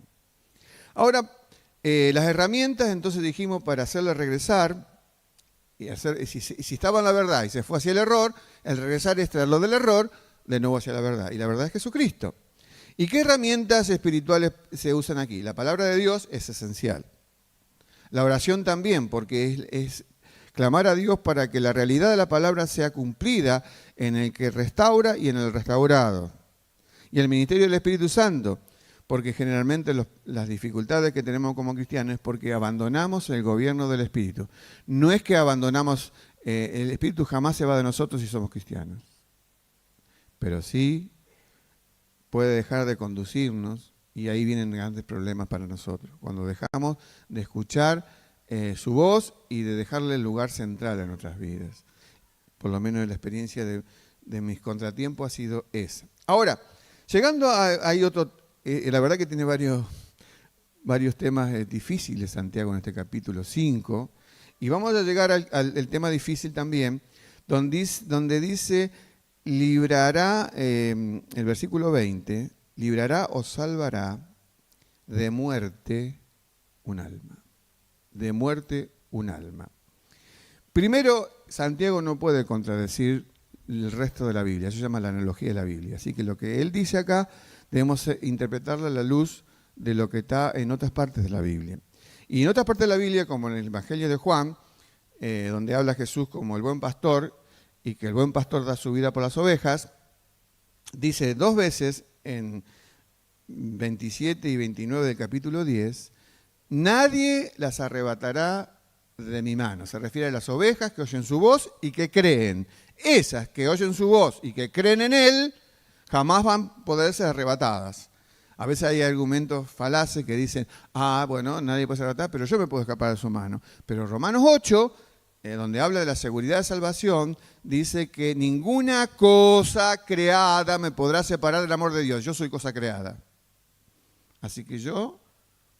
Speaker 1: Ahora, las herramientas, entonces dijimos, para hacerle regresar, y si estaba en la verdad y se fue hacia el error, el regresar es traerlo del error de nuevo hacia la verdad. Y la verdad es Jesucristo. ¿Y qué herramientas espirituales se usan aquí? La palabra de Dios es esencial. La oración también, porque es clamar a Dios para que la realidad de la palabra sea cumplida en el que restaura y en el restaurado. Y el ministerio del Espíritu Santo, porque generalmente las dificultades que tenemos como cristianos es porque abandonamos el gobierno del Espíritu. No es que abandonamos, el Espíritu jamás se va de nosotros si somos cristianos, pero sí puede dejar de conducirnos y ahí vienen grandes problemas para nosotros, cuando dejamos de escuchar su voz y de dejarle el lugar central en nuestras vidas. Por lo menos la experiencia de mis contratiempos ha sido esa. Ahora, llegando hay otro, la verdad que tiene varios temas difíciles Santiago en este capítulo 5, y vamos a llegar al tema difícil también, donde dice, librará, el versículo 20, librará o salvará de muerte un alma. De muerte un alma. Primero, Santiago no puede contradecir el resto de la Biblia, eso se llama la analogía de la Biblia. Así que lo que él dice acá debemos interpretarlo a la luz de lo que está en otras partes de la Biblia. Y en otras partes de la Biblia, como en el Evangelio de Juan, donde habla Jesús como el buen pastor y que el buen pastor da su vida por las ovejas, dice dos veces en 27 y 29 del capítulo 10, nadie las arrebatará de mi mano. Se refiere a las ovejas que oyen su voz y que creen. Esas que oyen su voz y que creen en él, jamás van a poder ser arrebatadas. A veces hay argumentos falaces que dicen, bueno, nadie puede ser arrebatado, pero yo me puedo escapar de su mano. Pero Romanos 8, donde habla de la seguridad de salvación, dice que ninguna cosa creada me podrá separar del amor de Dios. Yo soy cosa creada. Así que yo,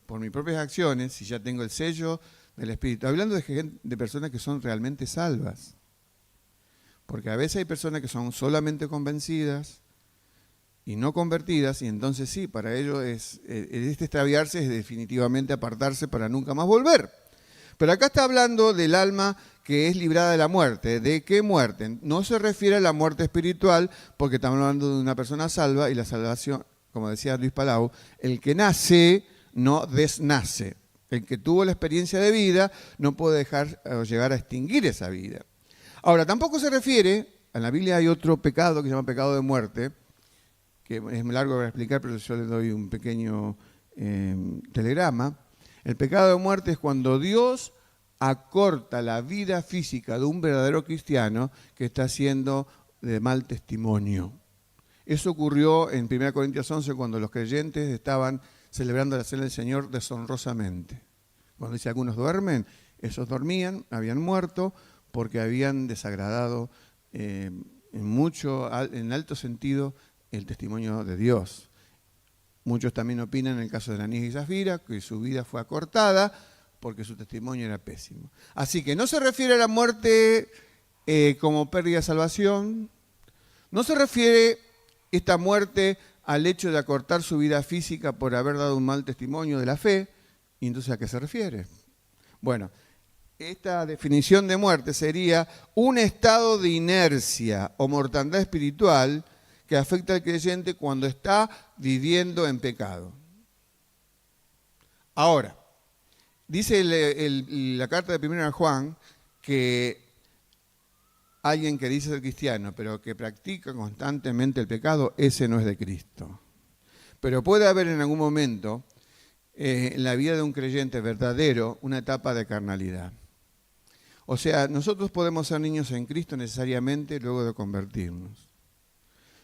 Speaker 1: por mis propias acciones, si ya tengo el sello del Espíritu, hablando de personas que son realmente salvas, porque a veces hay personas que son solamente convencidas y no convertidas, y entonces sí, para ellos este extraviarse es definitivamente apartarse para nunca más volver. Pero acá está hablando del alma que es librada de la muerte. ¿De qué muerte? No se refiere a la muerte espiritual, porque estamos hablando de una persona salva, y la salvación, como decía Luis Palau, el que nace no desnace. El que tuvo la experiencia de vida no puede dejar o llegar a extinguir esa vida. Ahora, tampoco se refiere, en la Biblia hay otro pecado que se llama pecado de muerte, que es largo para explicar, pero yo le doy un pequeño telegrama. El pecado de muerte es cuando Dios acorta la vida física de un verdadero cristiano que está haciendo de mal testimonio. Eso ocurrió en 1 Corintios 11 cuando los creyentes estaban celebrando la cena del Señor deshonrosamente. Cuando dice algunos duermen, esos dormían, habían muerto porque habían desagradado en alto sentido el testimonio de Dios. Muchos también opinan en el caso de Ananías y Zafira que su vida fue acortada porque su testimonio era pésimo. Así que no se refiere a la muerte como pérdida de salvación. No se refiere esta muerte al hecho de acortar su vida física por haber dado un mal testimonio de la fe. ¿Y entonces a qué se refiere? Bueno, esta definición de muerte sería un estado de inercia o mortandad espiritual que afecta al creyente cuando está viviendo en pecado. Ahora, dice la carta de 1 Juan que alguien que dice ser cristiano, pero que practica constantemente el pecado, ese no es de Cristo. Pero puede haber en algún momento en la vida de un creyente verdadero una etapa de carnalidad. O sea, nosotros podemos ser niños en Cristo necesariamente luego de convertirnos.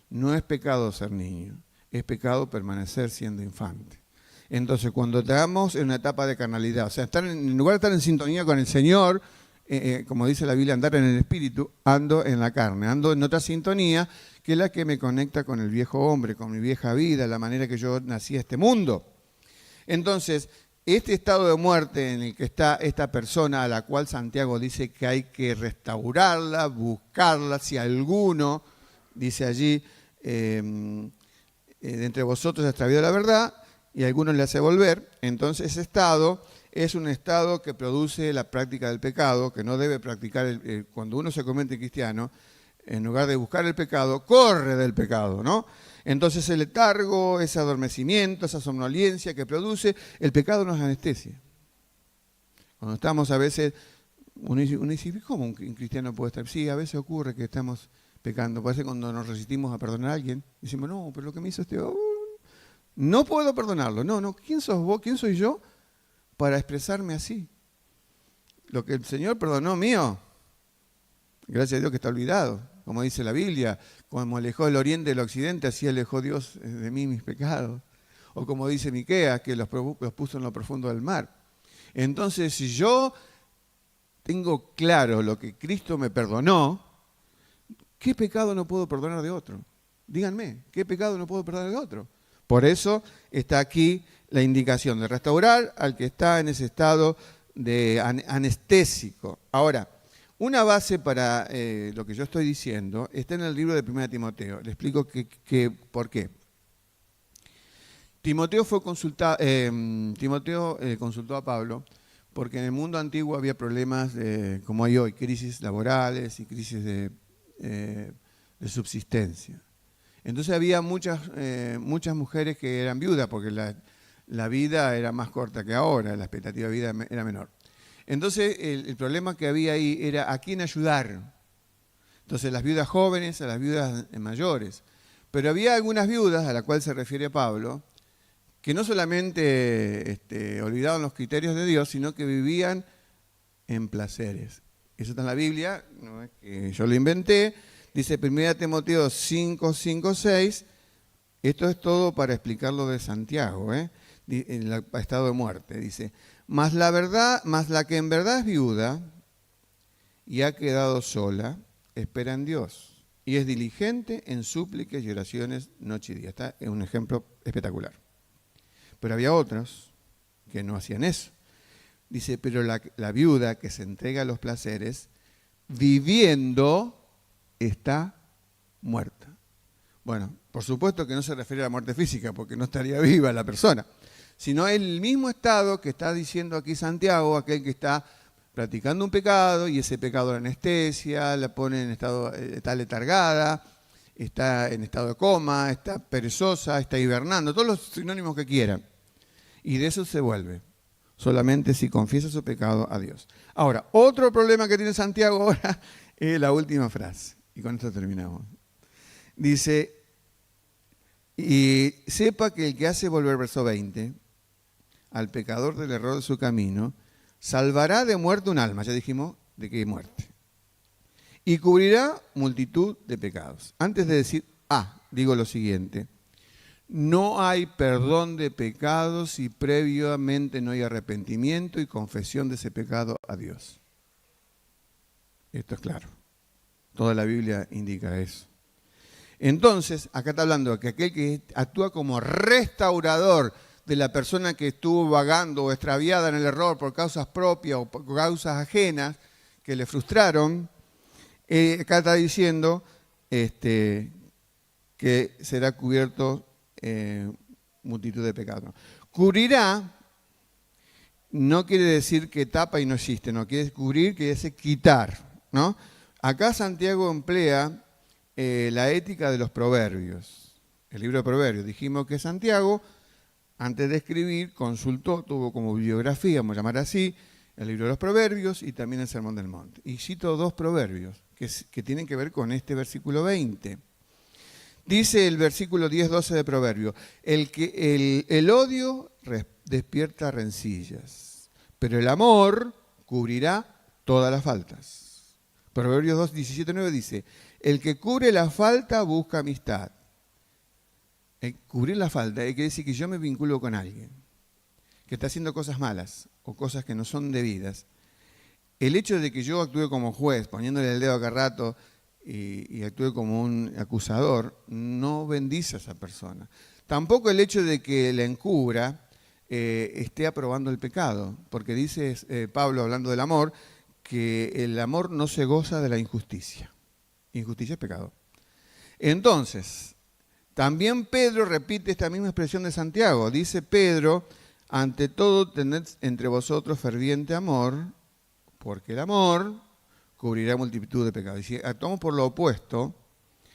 Speaker 1: No es pecado ser niño, es pecado permanecer siendo infante. Entonces, cuando estamos en una etapa de carnalidad, o sea, en lugar de estar en sintonía con el Señor, como dice la Biblia, andar en el Espíritu, ando en la carne, ando en otra sintonía que es la que me conecta con el viejo hombre, con mi vieja vida, la manera que yo nací a este mundo. Entonces, este estado de muerte en el que está esta persona a la cual Santiago dice que hay que restaurarla, buscarla, si alguno, dice allí, de entre vosotros ha extraviado la verdad y a alguno le hace volver, entonces ese estado es un estado que produce la práctica del pecado, que no debe practicar, cuando uno se convierte en cristiano, en lugar de buscar el pecado, corre del pecado, ¿no? Entonces el letargo, ese adormecimiento, esa somnolencia que produce, el pecado nos anestesia. Cuando estamos a veces, uno dice, ¿cómo un cristiano puede estar? Sí, a veces ocurre que estamos pecando. Parece cuando nos resistimos a perdonar a alguien, decimos, no, pero lo que me hizo no puedo perdonarlo. No, ¿quién sos vos? ¿Quién soy yo para expresarme así? Lo que el Señor perdonó mío, gracias a Dios que está olvidado. Como dice la Biblia, como alejó el oriente del occidente, así alejó Dios de mí mis pecados. O como dice Miqueas, que los puso en lo profundo del mar. Entonces, si yo tengo claro lo que Cristo me perdonó, ¿qué pecado no puedo perdonar de otro? Díganme, ¿qué pecado no puedo perdonar de otro? Por eso está aquí la indicación de restaurar al que está en ese estado de anestésico. Ahora, una base para lo que yo estoy diciendo está en el libro de 1 Timoteo. Le explico por qué. Timoteo consultó a Pablo porque en el mundo antiguo había problemas como hay hoy, crisis laborales y crisis de subsistencia. Entonces había muchas mujeres que eran viudas porque la vida era más corta que ahora, la expectativa de vida era menor. Entonces el problema que había ahí era a quién ayudar. Entonces las viudas jóvenes, a las viudas mayores. Pero había algunas viudas, a las cuales se refiere Pablo, que no solamente olvidaban los criterios de Dios, sino que vivían en placeres. Eso está en la Biblia, no es que yo lo inventé. Dice 1 Timoteo 5, 6, esto es todo para explicar lo de Santiago, en el estado de muerte. Dice, mas la que en verdad es viuda y ha quedado sola, espera en Dios y es diligente en súplicas y oraciones noche y día. Está es un ejemplo espectacular. Pero había otros que no hacían eso. Dice, pero la viuda que se entrega a los placeres, viviendo, está muerta. Bueno, por supuesto que no se refiere a la muerte física, porque no estaría viva la persona, sino el mismo estado que está diciendo aquí Santiago, aquel que está practicando un pecado y ese pecado la anestesia, la pone en estado, está letargada, está en estado de coma, está perezosa, está hibernando, todos los sinónimos que quieran. Y de eso se vuelve, solamente si confiesa su pecado a Dios. Ahora, otro problema que tiene Santiago ahora es la última frase. Y con esto terminamos. Dice, y sepa que el que hace volver, verso 20, al pecador del error de su camino, salvará de muerte un alma. Ya dijimos de qué muerte. Y cubrirá multitud de pecados. Antes de decir, digo lo siguiente. No hay perdón de pecados si previamente no hay arrepentimiento y confesión de ese pecado a Dios. Esto es claro. Toda la Biblia indica eso. Entonces, acá está hablando de que aquel que actúa como restaurador de la persona que estuvo vagando o extraviada en el error por causas propias o por causas ajenas que le frustraron, Acá está diciendo que será cubierto multitud de pecados. Cubrirá no quiere decir que tapa y no existe, no quiere cubrir, quiere decir quitar, ¿no? Acá Santiago emplea la ética de los proverbios, el libro de Proverbios. Dijimos que Santiago, antes de escribir, consultó, tuvo como bibliografía, vamos a llamar así, el libro de los Proverbios y también el Sermón del Monte. Y cito dos proverbios que tienen que ver con este versículo 20. Dice el versículo 10-12 de Proverbio, el odio despierta rencillas, pero el amor cubrirá todas las faltas. Proverbios 2, 17-9 dice, el que cubre la falta busca amistad. Cubrir la falta quiere decir que yo me vinculo con alguien que está haciendo cosas malas o cosas que no son debidas. El hecho de que yo actúe como juez, poniéndole el dedo a cada rato, y actúe como un acusador, no bendice a esa persona. Tampoco el hecho de que la encubra esté aprobando el pecado, porque dice Pablo, hablando del amor, que el amor no se goza de la injusticia. Injusticia es pecado. Entonces, también Pedro repite esta misma expresión de Santiago. Dice Pedro, ante todo tened entre vosotros ferviente amor, porque el amor cubrirá multitud de pecados. Y si actuamos por lo opuesto,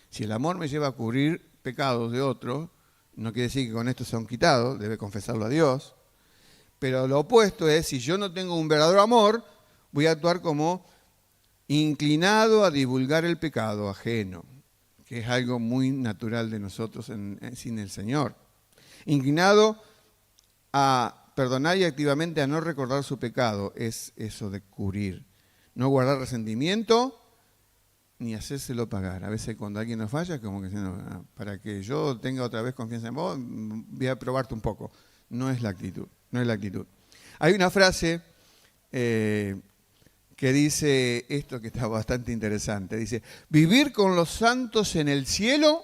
Speaker 1: si el amor me lleva a cubrir pecados de otros, no quiere decir que con esto son quitados, debe confesarlo a Dios, pero lo opuesto es, si yo no tengo un verdadero amor, voy a actuar como inclinado a divulgar el pecado ajeno, que es algo muy natural de nosotros sin el Señor. Inclinado a perdonar y activamente a no recordar su pecado, es eso de cubrir. No guardar resentimiento ni hacérselo pagar. A veces cuando alguien nos falla, como que para que yo tenga otra vez confianza en vos, voy a probarte un poco. No es la actitud, no es la actitud. Hay una frase que dice esto que está bastante interesante. Dice, vivir con los santos en el cielo,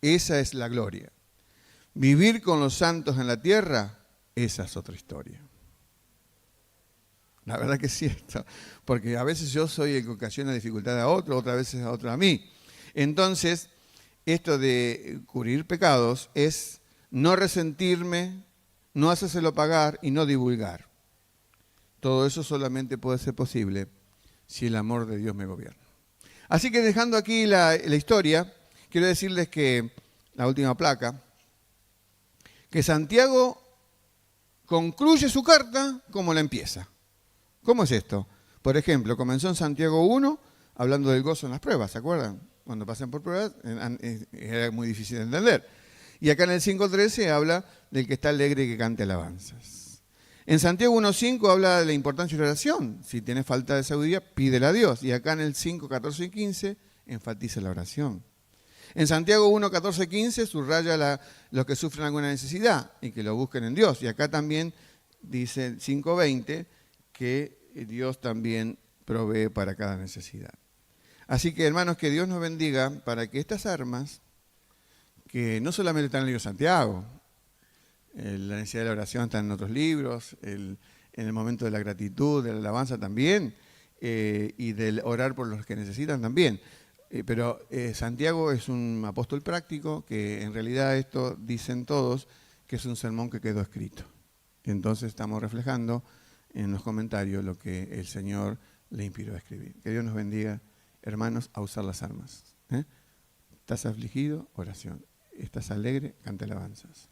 Speaker 1: esa es la gloria. Vivir con los santos en la tierra, esa es otra historia. La verdad que es cierto, porque a veces yo soy el que ocasiona dificultad a otro, otras veces a otro a mí. Entonces, esto de cubrir pecados es no resentirme, no hacérselo pagar y no divulgar. Todo eso solamente puede ser posible si el amor de Dios me gobierna. Así que dejando aquí la historia, quiero decirles que, la última placa, que Santiago concluye su carta como la empieza. ¿Cómo es esto? Por ejemplo, comenzó en Santiago 1 hablando del gozo en las pruebas, ¿se acuerdan? Cuando pasan por pruebas era muy difícil de entender. Y acá en el 5.13 habla del que está alegre y que cante alabanzas. En Santiago 1.5 habla de la importancia de la oración. Si tienes falta de sabiduría, pídela a Dios. Y acá en el 5.14 y 15 enfatiza la oración. En Santiago 1.14 y 15 subraya los que sufren alguna necesidad y que lo busquen en Dios. Y acá también dice el 5.20 que Dios también provee para cada necesidad. Así que, hermanos, que Dios nos bendiga para que estas armas, que no solamente están en el libro de Santiago, la necesidad de la oración está en otros libros, en el momento de la gratitud, de la alabanza también, y del orar por los que necesitan también. Pero Santiago es un apóstol práctico, que en realidad esto dicen todos, que es un sermón que quedó escrito. Y entonces estamos reflejando en los comentarios lo que el Señor le inspiró a escribir. Que Dios nos bendiga, hermanos, a usar las armas. ¿Estás afligido? Oración. ¿Estás alegre? Canta alabanzas.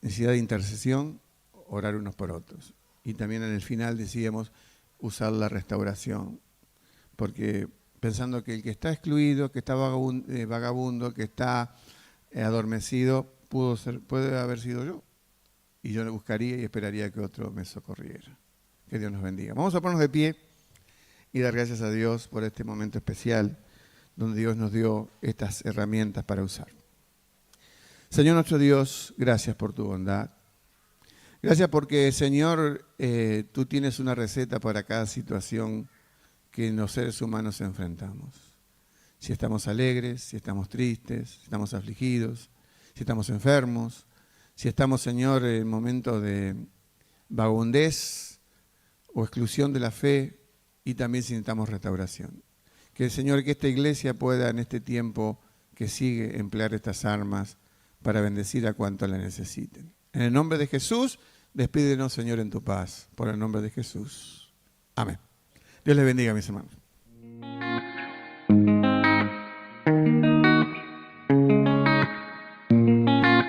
Speaker 1: Necesidad de intercesión, orar unos por otros. Y también en el final decíamos usar la restauración, porque pensando que el que está excluido, que está vagabundo, que está adormecido, puede haber sido yo. Y yo le buscaría y esperaría que otro me socorriera. Que Dios nos bendiga. Vamos a ponernos de pie y dar gracias a Dios por este momento especial donde Dios nos dio estas herramientas para usar. Señor nuestro Dios, gracias por tu bondad. Gracias porque, Señor, tú tienes una receta para cada situación que los seres humanos enfrentamos. Si estamos alegres, si estamos tristes, si estamos afligidos, si estamos enfermos, si estamos, Señor, en momentos de vagabundez o exclusión de la fe y también si necesitamos restauración. Que el Señor, que esta iglesia pueda en este tiempo que sigue emplear estas armas para bendecir a cuantos la necesiten. En el nombre de Jesús, despídenos, Señor, en tu paz. Por el nombre de Jesús. Amén. Dios les bendiga, mis hermanos.